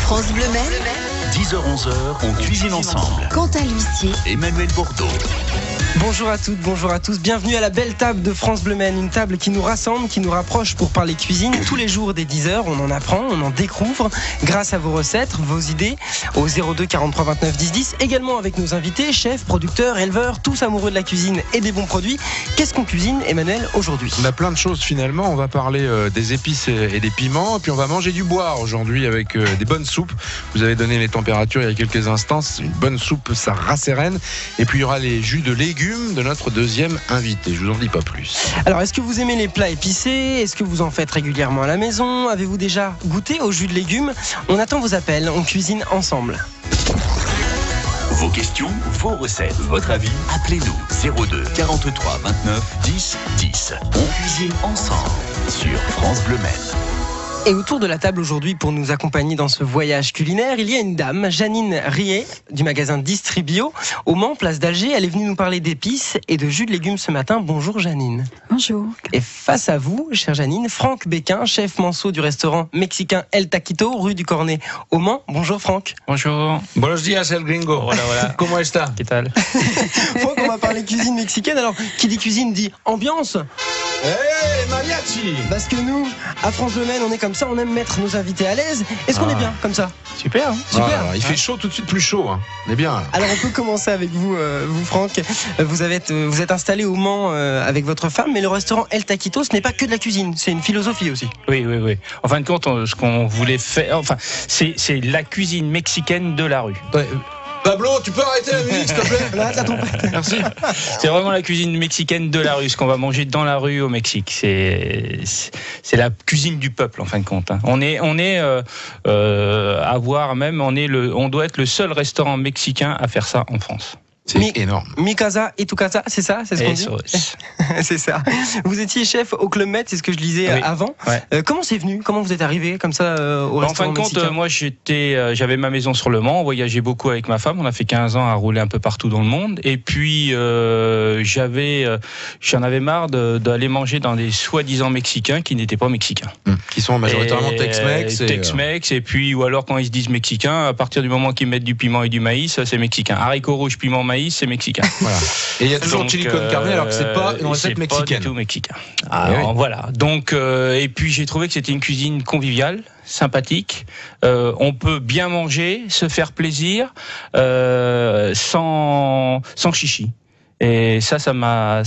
France Bleu Maine, 10h-11h, on cuisine ensemble. Quentin L'Huissier, Emmanuel Bordeaux. Bonjour à toutes, bonjour à tous, bienvenue à la belle table de France Bleu Maine, une table qui nous rassemble, qui nous rapproche pour parler cuisine. Tous les jours dès 10h, on en apprend, on en découvre grâce à vos recettes, vos idées au 02 43 29 10 10. Également avec nos invités, chefs, producteurs, éleveurs, tous amoureux de la cuisine et des bons produits. Qu'est-ce qu'on cuisine, Emmanuel, aujourd'hui? On a plein de choses finalement, on va parler des épices et des piments, puis on va manger du bois aujourd'hui avec des bonnes soupes. Vous avez donné les températures il y a quelques instants, c'est une bonne soupe, ça rassérène. Et puis il y aura les jus de légumes de notre deuxième invité, je vous en dis pas plus. Alors, est-ce que vous aimez les plats épicés? Est-ce que vous en faites régulièrement à la maison? Avez-vous déjà goûté au jus de légumes? On attend vos appels, on cuisine ensemble. Vos questions, vos recettes, votre avis, appelez-nous 02 43 29 10 10. On cuisine ensemble sur France Bleu Maine. Et autour de la table aujourd'hui, pour nous accompagner dans ce voyage culinaire, il y a une dame, Janine Riet, du magasin Distribio, au Mans, place d'Alger. Elle est venue nous parler d'épices et de jus de légumes ce matin. Bonjour Janine. Bonjour. Et face à vous, chère Janine, Franck Béquin, chef manceau du restaurant mexicain El Taquito, rue du Cornet, au Mans. Bonjour Franck. Bonjour. Buenos días, el gringo. Voilà. Comment está? ¿Qué tal? Franck, on va parler cuisine mexicaine. Alors, qui dit cuisine dit ambiance. Hey, mariachi! Parce que nous, à France Bleu Maine, on est comme ça, on aime mettre nos invités à l'aise. Est-ce qu'on est bien comme ça? Super. Super. Il fait chaud tout de suite plus chaud. Hein. On est bien. Alors on peut commencer avec vous, Franck. Vous êtes installé au Mans avec votre femme, mais le restaurant El Taquito, ce n'est pas que de la cuisine, c'est une philosophie aussi. Oui. En fin de compte, ce qu'on voulait faire, c'est la cuisine mexicaine de la rue. Ouais. Pablo, tu peux arrêter la musique, s'il te plaît? Là, la trompette. Merci. C'est vraiment la cuisine mexicaine de la rue, ce qu'on va manger dans la rue au Mexique. C'est la cuisine du peuple, en fin de compte. On doit être le seul restaurant mexicain à faire ça en France. C'est énorme. Mi casa et tu casa, c'est ça? C'est ce qu'on dit? C'est ça. Vous étiez chef au Club Med, c'est ce que je lisais avant. Ouais. Comment c'est venu? Comment vous êtes arrivé comme ça au restaurant En fin de compte, mexicain? moi j'avais ma maison sur le Mans, on voyageait beaucoup avec ma femme, on a fait 15 ans à rouler un peu partout dans le monde. Et puis j'en avais marre d'aller manger dans des soi-disant mexicains qui n'étaient pas mexicains. Qui sont majoritairement Tex-Mex. Tex-Mex, et puis, ou alors quand ils se disent mexicains, à partir du moment qu'ils mettent du piment et du maïs, c'est mexicain. Haricots rouges, piment, maïs, c'est mexicain. Voilà. Et il y a toujours chili con carne, alors que c'est pas une recette mexicaine. C'est pas du tout mexicain. Alors, voilà. Donc, et puis j'ai trouvé que c'était une cuisine conviviale, sympathique. On peut bien manger, se faire plaisir, sans chichi. Et ça m'a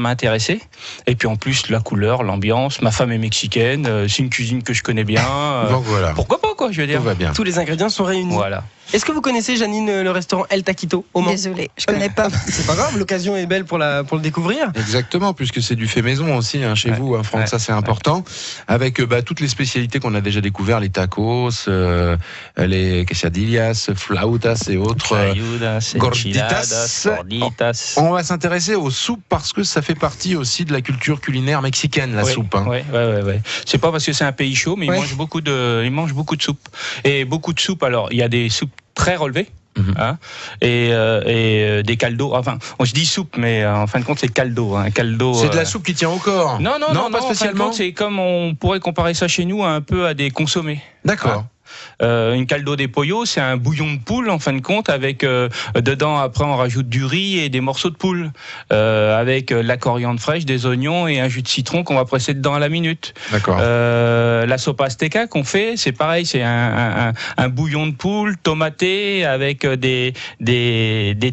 intéressé. Et puis en plus, la couleur, l'ambiance, ma femme est mexicaine, c'est une cuisine que je connais bien. Donc voilà. Pourquoi pas, quoi, je veux dire. Tout va bien. Tous les ingrédients sont réunis. Voilà. Est-ce que vous connaissez, Janine, le restaurant El Taquito au Mans? Désolée, je connais pas. C'est pas grave, l'occasion est belle pour le découvrir. Exactement, puisque c'est du fait maison aussi chez vous, hein, Franck, ça c'est important. Avec toutes les spécialités qu'on a déjà découvertes, les tacos, les quesadillas, flautas et autres gorditas. On va s'intéresser aux soupes parce que ça fait partie aussi de la culture culinaire mexicaine, la soupe. Hein. Ouais. C'est pas parce que c'est un pays chaud, mais ils mangent beaucoup de soupes. Et beaucoup de soupes, alors il y a des soupes très relevées. Et des caldos. Enfin, on se dit soupe, mais en fin de compte, c'est caldo. Caldo. C'est de la soupe qui tient au corps. Non, pas spécialement. En fin de compte, c'est comme on pourrait comparer ça chez nous un peu à des consommés. D'accord. Une caldo de pollo, c'est un bouillon de poule en fin de compte avec dedans après on rajoute du riz et des morceaux de poule avec la coriandre fraîche, des oignons et un jus de citron qu'on va presser dedans à la minute. D'accord. La sopa azteca qu'on fait, c'est pareil, c'est un bouillon de poule tomaté avec des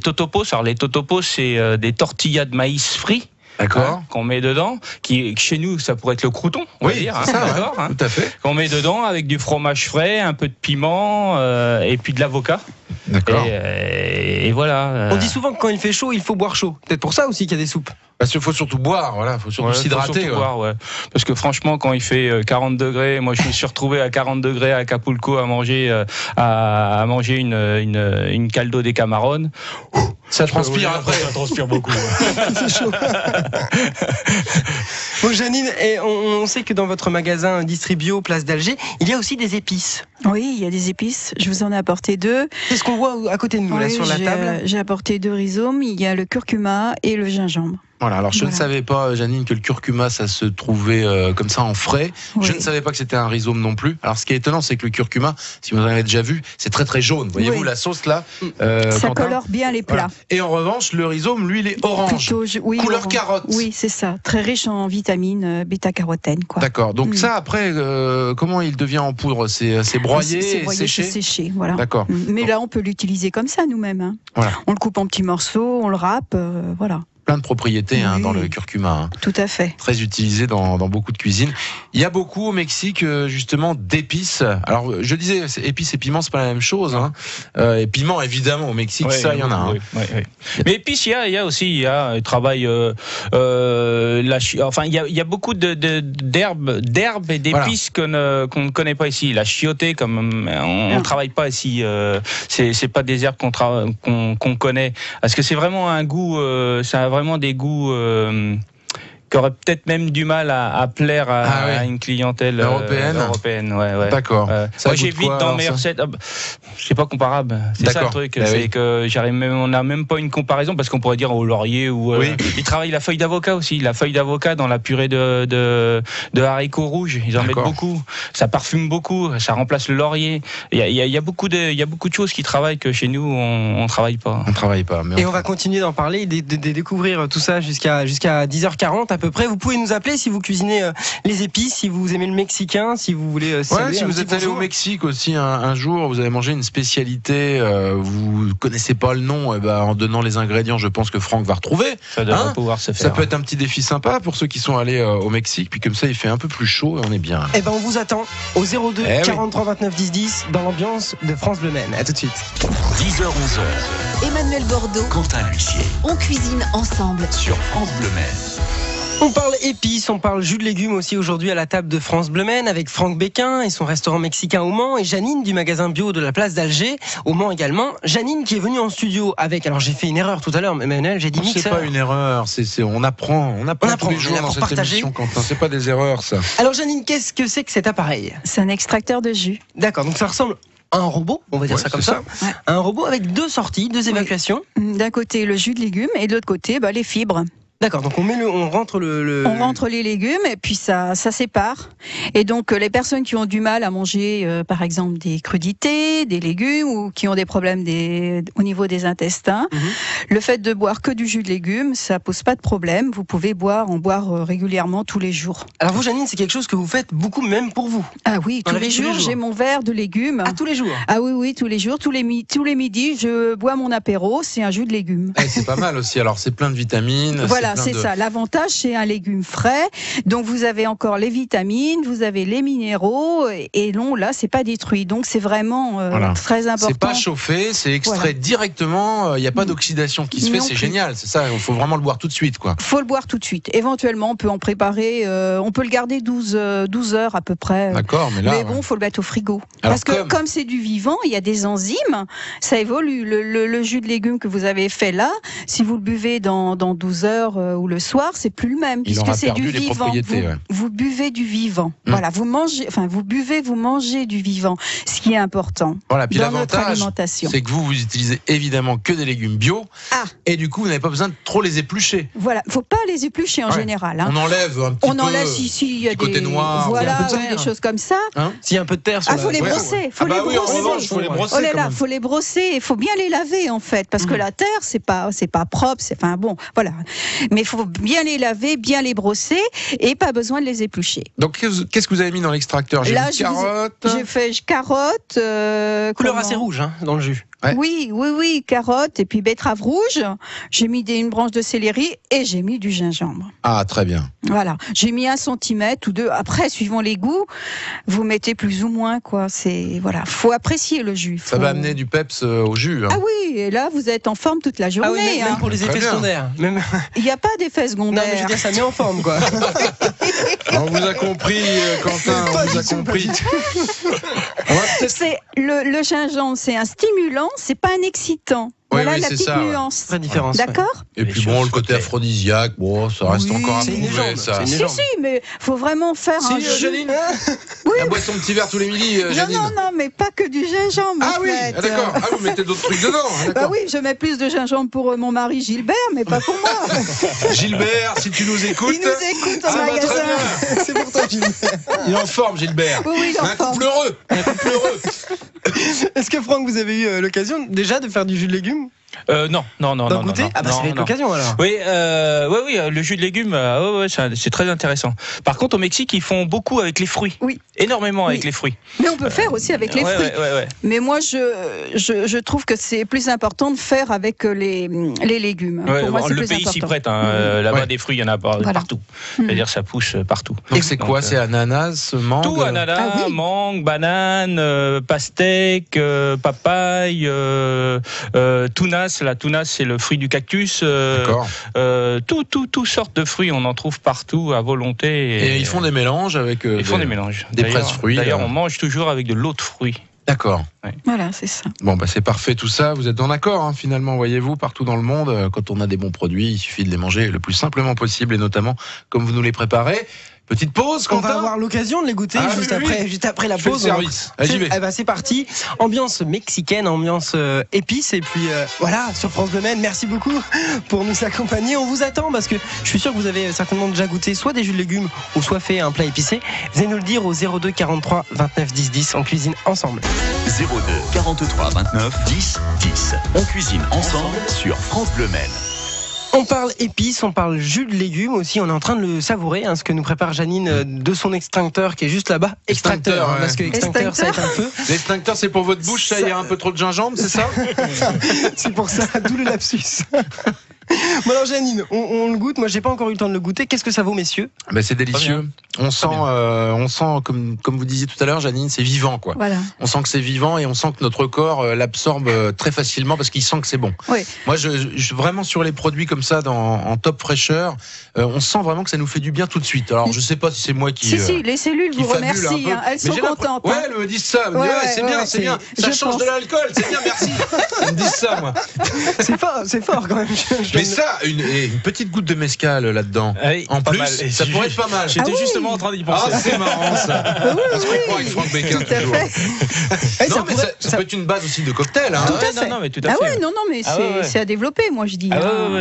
totopos. Alors les totopos, c'est des tortillas de maïs frits. D'accord. Qu'on met dedans, qui chez nous ça pourrait être le crouton, on va dire. C'est ça, d'accord, tout à fait. Qu'on met dedans avec du fromage frais, un peu de piment et puis de l'avocat. D'accord. Et voilà. On dit souvent que quand il fait chaud, il faut boire chaud. Peut-être pour ça aussi qu'il y a des soupes. Parce qu'il faut surtout boire, voilà, faut surtout s'hydrater. Faut surtout boire, Parce que franchement, quand il fait 40 degrés, moi je me suis retrouvé à 40 degrés à Acapulco à manger une caldo de camarón. Ça transpire après. Ça transpire beaucoup. C'est chaud. Bon, Janine, et on sait que dans votre magasin Distribio, place d'Alger, il y a aussi des épices. Oui, il y a des épices. Je vous en ai apporté 2. Qu'est-ce qu'on voit à côté de nous, là, sur la table? J'ai apporté 2 rhizomes. Il y a le curcuma et le gingembre. Voilà, alors je ne savais pas, Janine, que le curcuma, ça se trouvait comme ça en frais. Oui. Je ne savais pas que c'était un rhizome non plus. Alors ce qui est étonnant, c'est que le curcuma, si vous en avez déjà vu, c'est très très jaune. Voyez-vous la sauce là ça colore bien les plats. Voilà. Et en revanche, le rhizome, lui, il est orange. Plutôt, couleur orange. Carotte. Oui, c'est ça. Très riche en vitamines bêta-carotène. D'accord. Donc ça, après, comment il devient en poudre ? C'est broyé, séché ? C'est séché, voilà. D'accord. Mais là, on peut l'utiliser comme ça nous-mêmes. Hein. Voilà. On le coupe en petits morceaux, on le râpe, voilà. Plein de propriétés dans le curcuma. Tout à fait. Très utilisé dans beaucoup de cuisines. Il y a beaucoup au Mexique justement d'épices. Alors je disais épices et piments, c'est pas la même chose. Hein. Et piments évidemment au Mexique, ça il y en a. Mais épices, il y a aussi, il y a travail. Enfin, il y a beaucoup d'herbes et d'épices qu'on ne connaît pas ici. La chioté, comme on travaille pas ici. C'est pas des herbes qu'on connaît. Parce que c'est vraiment un goût. Ça a vraiment des goûts qui auraient peut-être même du mal à plaire à une clientèle européenne. Ouais. D'accord. Moi j'évite dans mes recettes. C'est pas comparable. C'est ça le truc. C'est que on n'a même pas une comparaison parce qu'on pourrait dire au laurier ou. Ils travaillent la feuille d'avocat aussi. La feuille d'avocat dans la purée de haricots rouges. Ils en mettent beaucoup. Ça parfume beaucoup. Ça remplace le laurier. Il y a beaucoup de choses qui travaillent que chez nous on travaille pas. On travaille pas. Et on va continuer d'en parler, de découvrir tout ça jusqu'à 10h40 à peu près. Vous pouvez nous appeler si vous cuisinez les épices, si vous aimez le mexicain, si vous voulez. Si vous êtes allé au Mexique aussi un jour, vous avez mangé une spécialité, vous connaissez pas le nom, en donnant les ingrédients, je pense que Franck va retrouver. Ça devrait pouvoir se faire. Ça peut être un petit défi sympa pour ceux qui sont allés au Mexique, puis comme ça il fait un peu plus chaud et on est bien. Eh ben on vous attend au 02 43 29 10 10 dans l'ambiance de France Bleu Maine. À tout de suite. 10h 11h. Emmanuel Bordeaux, Quentin L'Huissier. On cuisine ensemble sur France Bleu Maine. On parle épices, on parle jus de légumes aussi aujourd'hui à la table de France Bleu Maine avec Franck Béquin et son restaurant mexicain au Mans et Janine du magasin bio de la place d'Alger au Mans également. Janine qui est venue en studio avec, alors j'ai fait une erreur tout à l'heure, Emmanuel, j'ai dit mixeur. C'est pas une erreur, on apprend tous les jours dans cette émission, Quentin. C'est pas des erreurs ça. Alors Janine, qu'est-ce que c'est que cet appareil ? C'est un extracteur de jus. D'accord, donc ça ressemble à un robot, on va dire ça comme ça. Ouais. Un robot avec deux sorties, deux évacuations. D'un côté le jus de légumes et de l'autre côté les fibres. D'accord, donc on rentre on rentre les légumes et puis ça sépare. Et donc les personnes qui ont du mal à manger, par exemple des crudités, des légumes ou qui ont des problèmes au niveau des intestins, le fait de boire que du jus de légumes, ça pose pas de problème. Vous pouvez en boire régulièrement tous les jours. Alors vous, Janine, c'est quelque chose que vous faites beaucoup même pour vous. Ah oui, tous les jours, j'ai mon verre de légumes. Ah, tous les jours. Ah oui, tous les jours, tous les midis, je bois mon apéro, c'est un jus de légumes. C'est pas mal aussi. Alors c'est plein de vitamines. Voilà, c'est ça. L'avantage, c'est un légume frais. Donc, vous avez encore les vitamines, vous avez les minéraux. Et non, là, c'est pas détruit. Donc, c'est vraiment très important. C'est pas chauffé, c'est extrait directement. Il n'y a pas d'oxydation qui se fait. C'est génial. C'est ça. Il faut vraiment le boire tout de suite, quoi. Faut le boire tout de suite. Éventuellement, on peut en préparer. On peut le garder 12 heures à peu près. D'accord, mais là. Mais bon, faut le mettre au frigo. Alors, parce que comme c'est du vivant, il y a des enzymes. Ça évolue. Le jus de légumes que vous avez fait là, si vous le buvez dans 12 heures ou le soir, c'est plus le même puisque c'est du vivant. Vous buvez du vivant. Voilà, vous mangez du vivant, ce qui est important. Voilà, puis dans notre alimentation. C'est que vous utilisez évidemment que des légumes bio. Et du coup, vous n'avez pas besoin de trop les éplucher. Voilà, faut pas les éplucher en général. On enlève un petit peu. On enlève il y a côté noir. Voilà, des choses comme ça. S'il y a un peu de terre sur faut les brosser. Faut les brosser. Oh là là, faut les brosser. Il faut bien les laver en fait, parce que la terre, c'est pas propre. Voilà. Mais il faut bien les laver, bien les brosser et pas besoin de les éplucher. Donc qu'est-ce que vous avez mis dans l'extracteur ? J'ai mis carottes. J'ai fait carottes. Couleur assez rouge dans le jus. Ouais. Oui, carottes et puis betterave rouge. J'ai mis une branche de céleri et j'ai mis du gingembre. Ah, très bien. Voilà, j'ai mis 1 centimètre ou 2. Après, suivant les goûts, vous mettez plus ou moins quoi. Faut apprécier le jus. Ça va amener du peps au jus. Ah oui, et là vous êtes en forme toute la journée. Ah oui, même pour les effets secondaires. Il n'y a pas d'effet secondaire. Non, mais je veux dire, ça met en forme quoi. On vous a compris, Quentin. On vous a compris. C'est le gingembre, c'est un stimulant, c'est pas un excitant. Voilà la petite nuance. Vraie différence. D'accord. Et puis bon, le côté aphrodisiaque, bon, ça reste encore à prouver, ça. Si, mais faut vraiment faire un jeu. Janine, elle boit son petit verre tous les midis, Janine. Non, mais pas que du gingembre. Ah oui, d'accord. Ah, vous mettez d'autres trucs dedans. Bah oui, je mets plus de gingembre pour mon mari Gilbert, mais pas pour moi. Gilbert, si tu nous écoutes. Il nous écoute au magasin. C'est pour toi, Gilbert. Il est en forme, Gilbert. Oui, il est en forme. Un couple heureux. Est-ce que Franck, vous avez eu l'occasion déjà de faire du jus de légumes? Non. Goûter? Ah bah c'est l'occasion alors. Oui, le jus de légumes, c'est très intéressant. Par contre, au Mexique, ils font beaucoup avec les fruits. Oui. Énormément avec les fruits. Mais on peut faire aussi avec les fruits. Ouais. Mais moi, je trouve que c'est plus important de faire avec les légumes. Pour moi, c'est le plus pays s'y important. prête. Là-bas, des fruits, il y en a partout. C'est-à-dire, ça pousse partout. Donc c'est quoi? C'est ananas, mangue? Tout, ananas, mangue, banane, pastèque, papaye, tunas. La tunas, c'est le fruit du cactus. Tout sortes de fruits, on en trouve partout à volonté. Et ils font des mélanges avec. Ils font des mélanges. Des presse-fruits. D'ailleurs, on mange toujours avec de l'eau de fruits. D'accord. Ouais. Voilà, c'est ça. Bon, c'est parfait tout ça. Vous êtes en accord, finalement, voyez-vous, partout dans le monde, quand on a des bons produits, il suffit de les manger le plus simplement possible, et notamment comme vous nous les préparez. Petite pause, Quentin. On va avoir l'occasion de les goûter juste après la pause. J'y vais. C'est parti. Ambiance mexicaine, ambiance épice. Et puis voilà, sur France Bleu Maine, merci beaucoup pour nous accompagner. On vous attend parce que je suis sûr que vous avez certainement déjà goûté soit des jus de légumes ou soit fait un plat épicé. Venez nous le dire au 02 43 29 10 10. On cuisine ensemble. 02 43 29 10 10. On cuisine ensemble sur France Bleu Maine. On parle épices, on parle jus de légumes aussi. On est en train de le savourer, ce que nous prépare Janine de son extincteur qui est juste là-bas. Extracteur, parce que extincteur, ça va être un feu. L'extincteur, c'est pour votre bouche, ça, il y a un peu trop de gingembre, c'est ça? C'est pour ça, d'où le lapsus. Bon alors Janine, on le goûte. Moi j'ai pas encore eu le temps de le goûter. Qu'est-ce que ça vaut, messieurs? C'est délicieux. On sent comme vous disiez tout à l'heure, Janine, c'est vivant, quoi. Voilà. On sent que c'est vivant et on sent que notre corps l'absorbe très facilement parce qu'il sent que c'est bon. Oui. Moi, je vraiment sur les produits comme ça, en top fraîcheur, on sent vraiment que ça nous fait du bien tout de suite. Alors je sais pas si c'est moi qui. Si, les cellules vous remercient. Elles sont contentes. Ouais, elles me disent ça. Elles me disent, c'est bien. Ça change de l'alcool. C'est bien, merci. Elles me disent ça, moi. C'est fort quand même. Mais ça, une petite goutte de mescal là-dedans. Oui, en plus, mal. ça pourrait être pas mal. J'étais justement en train d'y penser. Ah, c'est marrant ça. On se comprend avec Franck Béquin toujours. Non, mais ça peut être une base aussi de cocktail. Tout à fait. Non, mais tout à fait. Mais c'est à développer, moi je dis.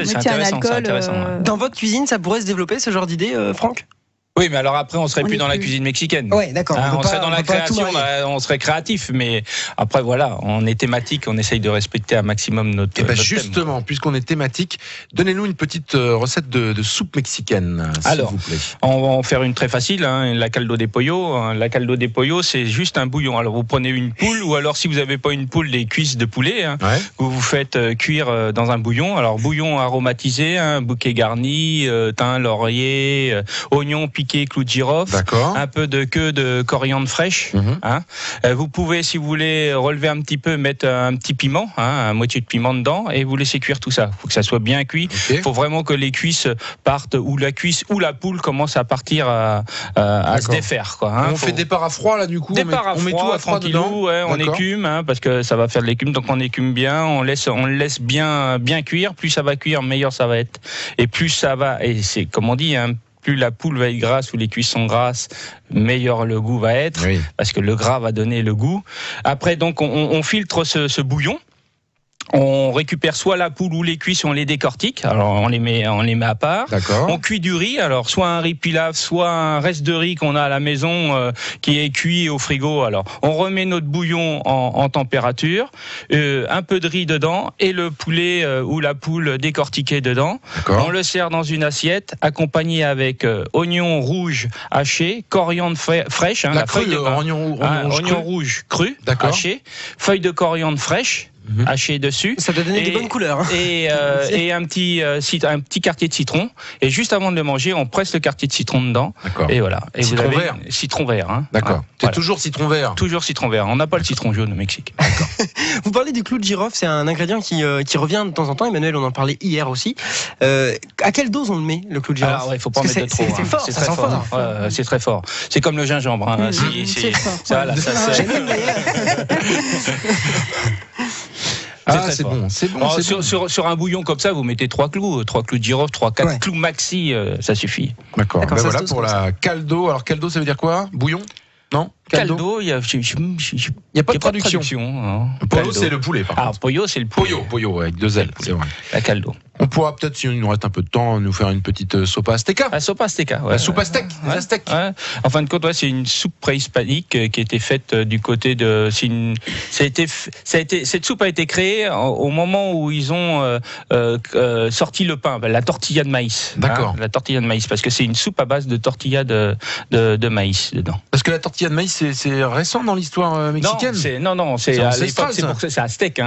C'est intéressant. Dans votre cuisine, ça pourrait se développer ce genre d'idée, Franck? Oui, mais alors après, on serait plus dans la cuisine mexicaine. Ouais, d'accord. On serait dans la création, on serait créatif, mais après, voilà, on est thématique, on essaye de respecter un maximum notre. Et justement, puisqu'on est thématique, donnez-nous une petite recette de soupe mexicaine, s'il vous plaît. On va en faire une très facile, la caldo de pollo. La caldo de pollo, c'est juste un bouillon. Alors, vous prenez une poule, ou alors, si vous n'avez pas une poule, des cuisses de poulet, vous faites cuire dans un bouillon. Alors, bouillon aromatisé, bouquet garni, thym, laurier, oignon, clou de girofle, un peu de queue de coriandre fraîche. Vous pouvez, si vous voulez, relever un petit peu, mettre un petit piment, un moitié de piment dedans, et vous laissez cuire tout ça. Il faut que ça soit bien cuit. Il faut vraiment que les cuisses partent, ou la cuisse ou la poule commence à partir à se défaire. On fait départ à froid là du coup. On met tout à froid dedans. On écume, parce que ça va faire de l'écume, donc on écume bien. On le laisse bien cuire. Plus ça va cuire, meilleur ça va être. Et plus ça va, et c'est comme on dit, plus la poule va être grasse ou les cuisses sont grasses, meilleur le goût va être, parce que le gras va donner le goût. Après, donc, on filtre ce bouillon. On récupère soit la poule ou les cuisses, on les décortique. Alors on les met à part. On cuit du riz. Alors soit un riz pilaf, soit un reste de riz qu'on a à la maison qui est cuit au frigo. Alors on remet notre bouillon en température, un peu de riz dedans et le poulet ou la poule décortiquée dedans. On le sert dans une assiette, accompagné avec oignon rouge haché, coriandre fraîche, la feuille de oignon rouge cru haché, feuille de coriandre fraîche. Haché dessus. Ça doit donner des bonnes couleurs. Et un petit quartier de citron. Et juste avant de le manger, on presse le quartier de citron dedans. Et voilà. Et citron vert. Citron vert. D'accord. C'est toujours citron vert. Toujours citron vert. On n'a pas le citron jaune au Mexique. D'accord. Vous parlez du clou de girofle, c'est un ingrédient qui revient de temps en temps. Emmanuel, on en parlait hier aussi. À quelle dose on le met, le clou de girofle? Alors, il faut pas en mettre de trop. C'est fort. C'est très fort. C'est très fort. C'est comme le gingembre. C'est fort. Ça, J'aime bien d'ailleurs. C'est bon, c'est bon. Sur un bouillon comme ça, vous mettez 3 clous de girofle, 3-4 clous maxi, ça suffit. D'accord. Ben voilà pour la caldo. Alors caldo, ça veut dire quoi? Bouillon? Non? Caldo, il n'y a pas de traduction. Pollo, c'est le poulet. Pollo, c'est le poulet. Pollo, avec 2 L, c'est vrai. La caldo. On pourra peut-être, si il nous reste un peu de temps, nous faire une petite sopa azteca. La sopa azteca, ouais. La soupe aztèque, les Aztèques. Ouais. En fin de compte, c'est une soupe préhispanique qui a été faite du côté de. Cette soupe a été créée au moment où ils ont sorti le pain, la tortilla de maïs. D'accord. La tortilla de maïs, parce que c'est une soupe à base de tortilla de maïs dedans. Parce que la tortilla de maïs, c'est récent dans l'histoire mexicaine. Non, c'est à l'époque, c'est aztèque.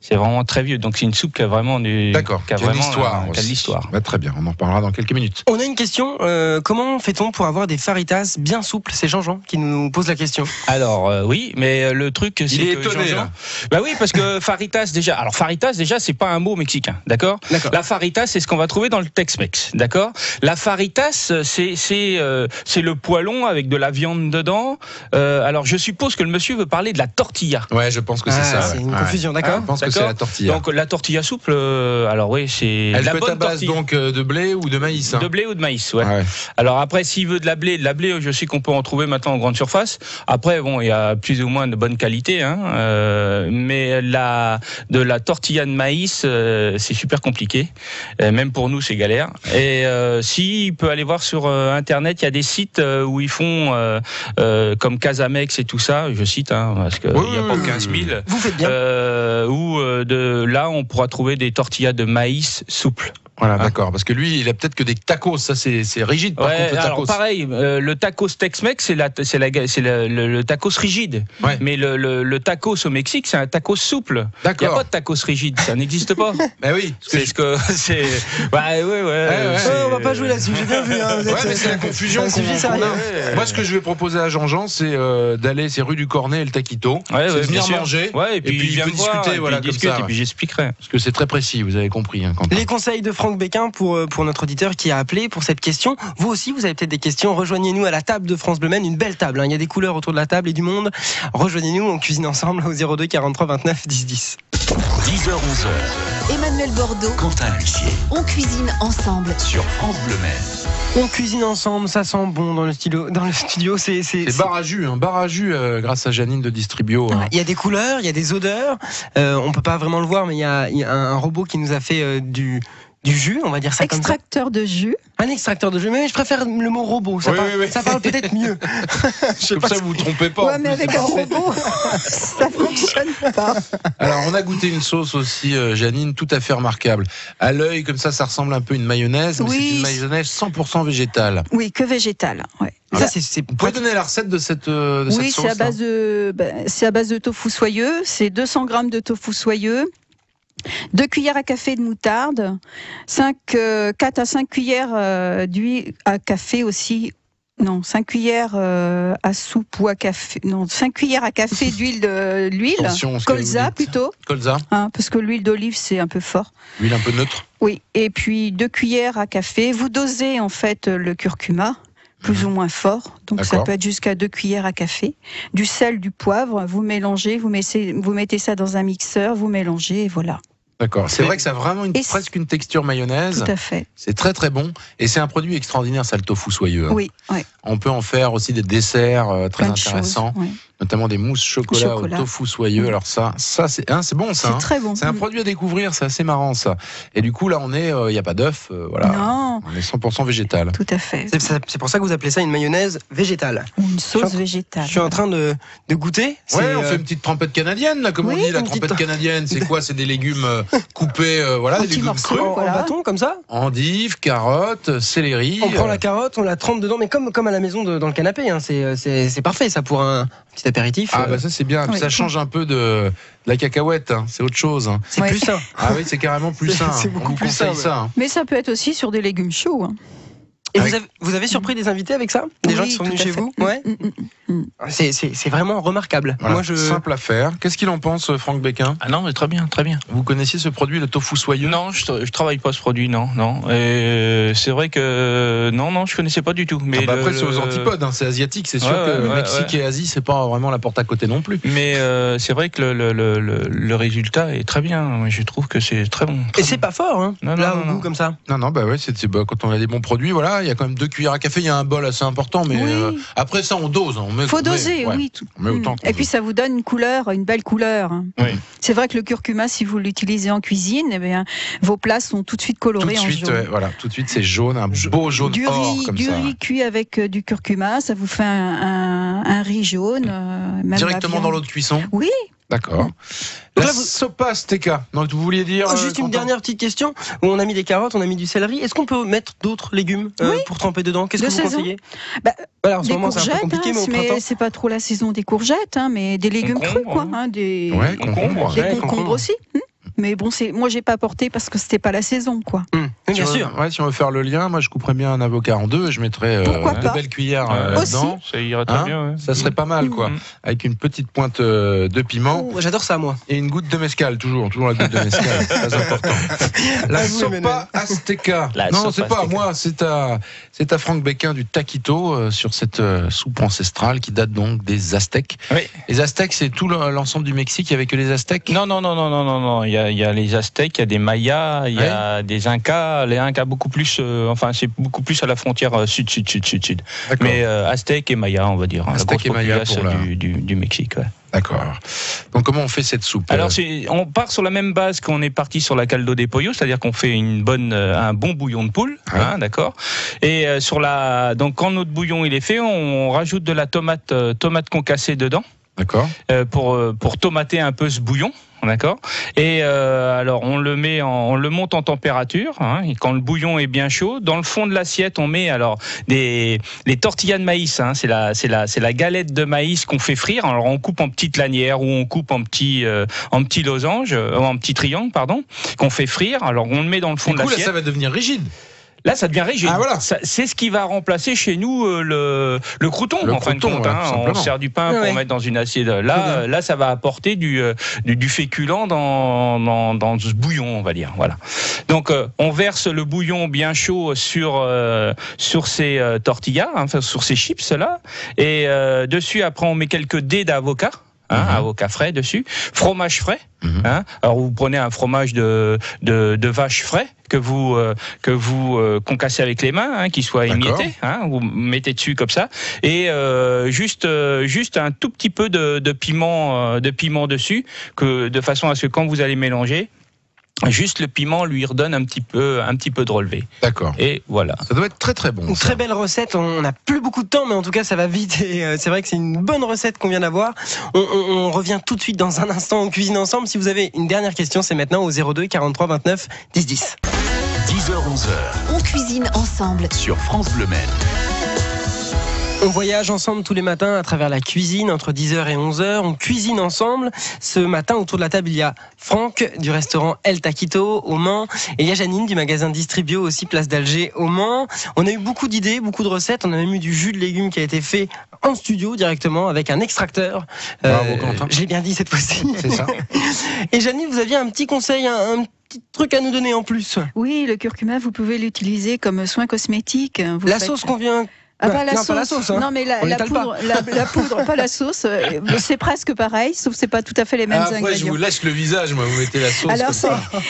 C'est vraiment très vieux. Donc c'est une soupe qui a vraiment l'histoire. Très bien, on en parlera dans quelques minutes. On a une question. Comment fait-on pour avoir des faritas bien souples? C'est Jean-Jean qui nous pose la question. Alors oui, mais le truc c'est il est que étonné, Jean-Jean. Bah oui, parce que faritas déjà. Alors faritas déjà, c'est pas un mot mexicain, d'accord. La faritas, c'est ce qu'on va trouver dans le Tex-Mex, d'accord. La faritas, c'est le poêlon avec de la viande dedans. Alors je suppose que le monsieur veut parler de la tortilla. Ouais, je pense que c'est ça. C'est une confusion, d'accord. Je pense que c'est la tortilla. Donc la tortilla souple, alors oui, c'est elle la peut bonne à base tortilla. Donc de blé ou de maïs. De blé ou de maïs, ouais. Alors après, s'il veut de la blé, je sais qu'on peut en trouver maintenant en grande surface. Après, bon, il y a plus ou moins de bonne qualité, mais de la tortilla de maïs, c'est super compliqué. Même pour nous, c'est galère. Et s'il peut aller voir sur Internet, il y a des sites où ils font comme Casamex et tout ça, je cite, parce qu'il n'y a pas 15 000. Vous faites bien. Où là, on pourra trouver des tortillas de maïs souples. Voilà, d'accord. Parce que lui, il a peut-être que des tacos. Ça, c'est rigide. Par contre, le tacos. Alors pareil, le tacos Tex-Mex, c'est le tacos rigide. Ouais. Mais le tacos au Mexique, c'est un tacos souple. D'accord. Il n'y a pas de tacos rigide. Ça n'existe pas. Ben oui. C'est ce que c'est. On va pas jouer là-dessus. J'ai bien vu. Mais c'est la confusion. Moi, ce que je vais proposer à Jean-Jean, c'est d'aller, c'est rue du Cornet et le Taquito. C'est de venir manger. Et puis il peut discuter. Voilà, comme ça. Et puis j'expliquerai. Parce que c'est très précis. Vous avez compris. Les conseils de Franck Béquin pour notre auditeur qui a appelé pour cette question. Vous aussi, vous avez peut-être des questions. Rejoignez-nous à la table de France Bleu Maine, une belle table. Il y a des couleurs autour de la table et du monde. Rejoignez-nous, on cuisine ensemble au 02 43 29 10 10. 10h 11h. Emmanuel Bordeaux, Quentin Lucier. On cuisine ensemble sur France Bleu Maine. On cuisine ensemble, ça sent bon dans le studio. C'est bar à jus, grâce à Janine de Distribio. Il y a des couleurs, il y a des odeurs. On peut pas vraiment le voir, mais il y a un robot qui nous a fait du jus, on va dire ça comme ça. Extracteur de jus. Un extracteur de jus, mais je préfère le mot robot, ça parle peut-être mieux. Comme ça, vous vous trompez pas. Ouais, mais avec un robot, ça fonctionne pas. Alors, on a goûté une sauce aussi, Janine, tout à fait remarquable. À l'œil, comme ça ressemble un peu à une mayonnaise, mais c'est une mayonnaise 100% végétale. Oui, que végétale, ouais. Vous pouvez donner la recette de cette sauce? Oui, c'est à base de tofu soyeux, c'est 200 grammes de tofu soyeux. 2 cuillères à café de moutarde, 4 à 5 cuillères d'huile à café aussi. Non, 5 cuillères à soupe ou à café. Non, 5 cuillères à café d'huile colza plutôt. Colza. Parce que l'huile d'olive c'est un peu fort. L'huile un peu neutre. Oui, et puis 2 cuillères à café. Vous dosez en fait le curcuma. Plus ou moins fort, donc ça peut être jusqu'à 2 cuillères à café. Du sel, du poivre, vous mélangez, vous mettez ça dans un mixeur, vous mélangez et voilà. D'accord, c'est vrai que ça a vraiment presque une texture mayonnaise. Tout à fait. C'est très très bon et c'est un produit extraordinaire, ça, le tofu soyeux. Oui. On peut en faire aussi des desserts très intéressants. Notamment des mousses chocolat au tofu soyeux. Alors ça c'est bon ça. C'est très bon. C'est un produit à découvrir, c'est assez marrant ça. Et du coup là il y a pas d'œuf, voilà. Non. On est 100% végétal. Tout à fait. C'est pour ça que vous appelez ça une mayonnaise végétale. Une sauce végétale. Je suis en train de goûter. On fait une petite trempette canadienne là, comme on dit. La trempette canadienne, c'est quoi? C'est des légumes coupés, des légumes crus en bâton comme ça. Endives, carottes, céleri. On prend la carotte, on la trempe dedans, mais comme à la maison dans le canapé. C'est parfait ça pour un petit apéritif. Ça c'est bien, ça change un peu de la cacahuète, c'est autre chose. C'est plus sain. Ah oui, c'est carrément plus sain. C'est beaucoup plus sain. Mais ça peut être aussi sur des légumes chauds. Et vous avez surpris des invités avec ça? Des gens qui sont venus chez vous? Ouais. C'est vraiment remarquable. Voilà. Moi, Simple à faire. Qu'est-ce qu'il en pense, Franck Becquin? Ah non, mais très bien, très bien. Vous connaissiez ce produit, le tofu soyeux? Non, je travaille pas ce produit, non. Et c'est vrai que non, je connaissais pas du tout. Mais après, c'est aux antipodes, hein, c'est asiatique, c'est sûr que Mexique et Asie, c'est pas vraiment la porte à côté non plus. Mais c'est vrai que le résultat est très bien. Je trouve que c'est très bon. Et c'est pas fort, hein, au goût comme ça. Non, bah ouais, quand on a des bons produits, voilà, il y a quand même 2 cuillères à café, il y a un bol assez important, mais après ça, on dose. Faut doser, oui. On met autant et puis ça vous donne une belle couleur. Oui. C'est vrai que le curcuma, si vous l'utilisez en cuisine, eh bien, vos plats sont tout de suite colorés en jaune. Voilà, tout de suite, c'est jaune, un beau jaune or comme ça. Du riz cuit avec du curcuma, ça vous fait un riz jaune. Même directement dans l'eau de cuisson? Oui. D'accord. La sopa azteca. Donc vous vouliez dire juste une dernière petite question. On a mis des carottes, on a mis du céleri. Est-ce qu'on peut mettre d'autres légumes pour tremper dedans? Qu'est-ce que vous conseillez? En ce moment, c'est un peu compliqué, mais c'est pas trop la saison des courgettes, mais des légumes crus, quoi. Des concombres aussi. Mais bon, moi j'ai pas apporté parce que c'était pas la saison, quoi. Bien sûr. Si on veut faire le lien, moi je couperais bien un avocat en deux et je mettrais 2 belles cuillères dedans. Ça irait très bien. Ça serait pas mal, quoi. Avec une petite pointe de piment. J'adore ça, moi. Et une goutte de mezcal, toujours la goutte de mezcal, très important. La sopa azteca. Non, c'est pas moi, c'est à Franck Becquin du Taquito sur cette soupe ancestrale qui date donc des Aztèques. Oui. Les Aztèques, c'est tout l'ensemble du Mexique avec les Aztèques? Non. Il y a les Aztèques, il y a des Mayas, il y a des Incas. Les Incas beaucoup plus, c'est beaucoup plus à la frontière sud. Mais Aztèques et Mayas, on va dire. Aztèques et Mayas du Mexique. Ouais. D'accord. Donc comment on fait cette soupe? Alors on part sur la même base qu'on est parti sur la caldo de pollo, c'est-à-dire qu'on fait un bon bouillon de poule, d'accord. Et donc quand notre bouillon il est fait, on rajoute de la tomate concassée dedans. D'accord. Pour tomater un peu ce bouillon. D'accord. Et alors on le monte en température. Et quand le bouillon est bien chaud, dans le fond de l'assiette, on met alors les tortillas de maïs. C'est la galette de maïs qu'on fait frire. Alors on coupe en petites lanières ou on coupe en petits losanges, en petits triangles, pardon, qu'on fait frire. Alors on le met dans le fond de l'assiette. Là, ça va devenir rigide. Là, ça devient rigide. Voilà. C'est ce qui va remplacer chez nous le crouton, en fin de compte. On sert du pain pour mettre dans une assiette. Là, ça va apporter du féculent dans ce bouillon, on va dire. Voilà. Donc, on verse le bouillon bien chaud sur ces tortillas, sur ces chips là, et dessus après on met quelques dés d'avocat. Avocat frais dessus, fromage frais. Alors vous prenez un fromage de vache frais que vous concassez avec les mains, qui soit émietté, vous mettez dessus comme ça, et juste un tout petit peu de piment dessus, de façon à ce que quand vous allez mélanger, juste le piment lui redonne un petit peu de relevé. D'accord. Et voilà. Ça doit être très très bon. Une très belle recette. On n'a plus beaucoup de temps, mais en tout cas ça va vite. Et c'est vrai que c'est une bonne recette qu'on vient d'avoir. On revient tout de suite dans un instant. On cuisine ensemble. Si vous avez une dernière question, c'est maintenant au 02 43 29 10 10. 10h-11h. On cuisine ensemble Sur France Bleu Maine. On voyage ensemble tous les matins à travers la cuisine entre 10h et 11h. On cuisine ensemble. Ce matin, autour de la table, il y a Franck du restaurant El Taquito au Mans. Et il y a Janine du magasin Distribio aussi, place d'Alger au Mans. On a eu beaucoup d'idées, beaucoup de recettes. On a même eu du jus de légumes qui a été fait en studio directement avec un extracteur. Bravo, Quentin. Je l'ai bien dit cette fois-ci. C'est ça. Et Janine, vous aviez un petit conseil, un petit truc à nous donner en plus. Oui, le curcuma, vous pouvez l'utiliser comme soin cosmétique. Sauce qu'on vient... pas la sauce. Non, mais la poudre, pas la sauce. C'est presque pareil, sauf que c'est pas tout à fait les mêmes ingrédients. Après, je vous laisse le visage, moi, vous mettez la sauce. Alors,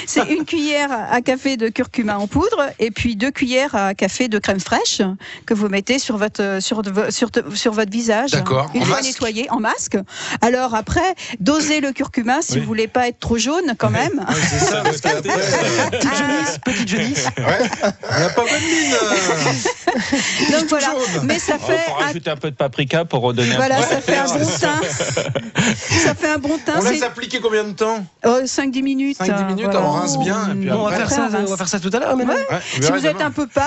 c'est 1 cuillère à café de curcuma en poudre et puis 2 cuillères à café de crème fraîche que vous mettez sur votre visage. D'accord. Une fois nettoyé, en masque. Alors après, dosez le curcuma si vous voulez pas être trop jaune quand même. C'est ça, parce qu'après... Petite jaunisse. Ouais. On n'a pas bonne mine. Donc voilà. Mais ça fait. On rajouter un peu de paprika pour redonner ça fait un bon teint. Ça fait un bon teint. On laisse appliquer combien de temps? 5-10 minutes. 5-10 minutes, voilà. On rince bien. Et puis on va faire ça tout à l'heure. Si vous êtes un peu pâle.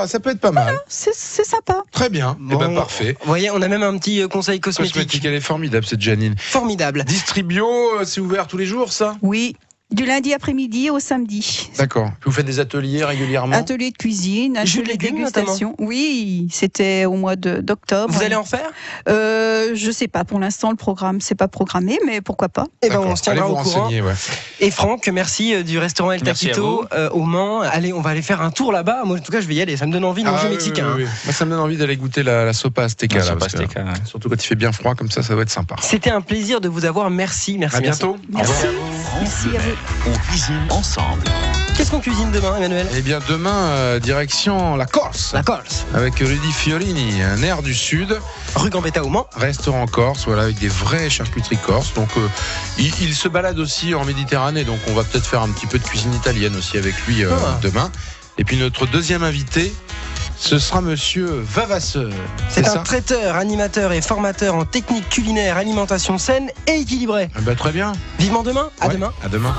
Ça peut être pas mal. Voilà, c'est sympa. Très bien. Parfait. Vous voyez, on a même un petit conseil cosmétique. Elle est formidable, cette Janine. Formidable. Distribio, c'est ouvert tous les jours, ça? Oui. Du lundi après-midi au samedi. D'accord. Vous faites des ateliers régulièrement? Atelier de cuisine, Jus de atelier de légumes, dégustation. Oui, c'était au mois d'octobre. Vous allez en faire? Je sais pas. Pour l'instant, le programme c'est pas programmé, mais pourquoi pas. Eh ben, on se tiendra au courant. Ouais. Et Franck, merci du restaurant El Tapito au Mans. Allez, on va aller faire un tour là-bas. Moi, en tout cas, je vais y aller. Ça me donne envie de manger mexicain. Oui. Moi, ça me donne envie d'aller goûter la sopa azteca. Surtout quand il fait bien froid comme ça va être sympa. C'était un plaisir de vous avoir. Merci. À bientôt. Merci. France Bleu Maine, on cuisine ensemble. Qu'est-ce qu'on cuisine demain, Emmanuel? Eh bien, demain, direction la Corse. La Corse. Avec Rudy Fiorini, un air du Sud. Rue Gambetta au Mans. Restaurant corse, voilà, avec des vraies charcuteries corse. Donc, il se balade aussi en Méditerranée. Donc, on va peut-être faire un petit peu de cuisine italienne aussi avec lui demain. Et puis, notre deuxième invité, ce sera monsieur Vavasseur. C'est un traiteur, animateur et formateur en technique culinaire, alimentation saine et équilibrée. Très bien. Vivement demain. À ouais, demain. À demain.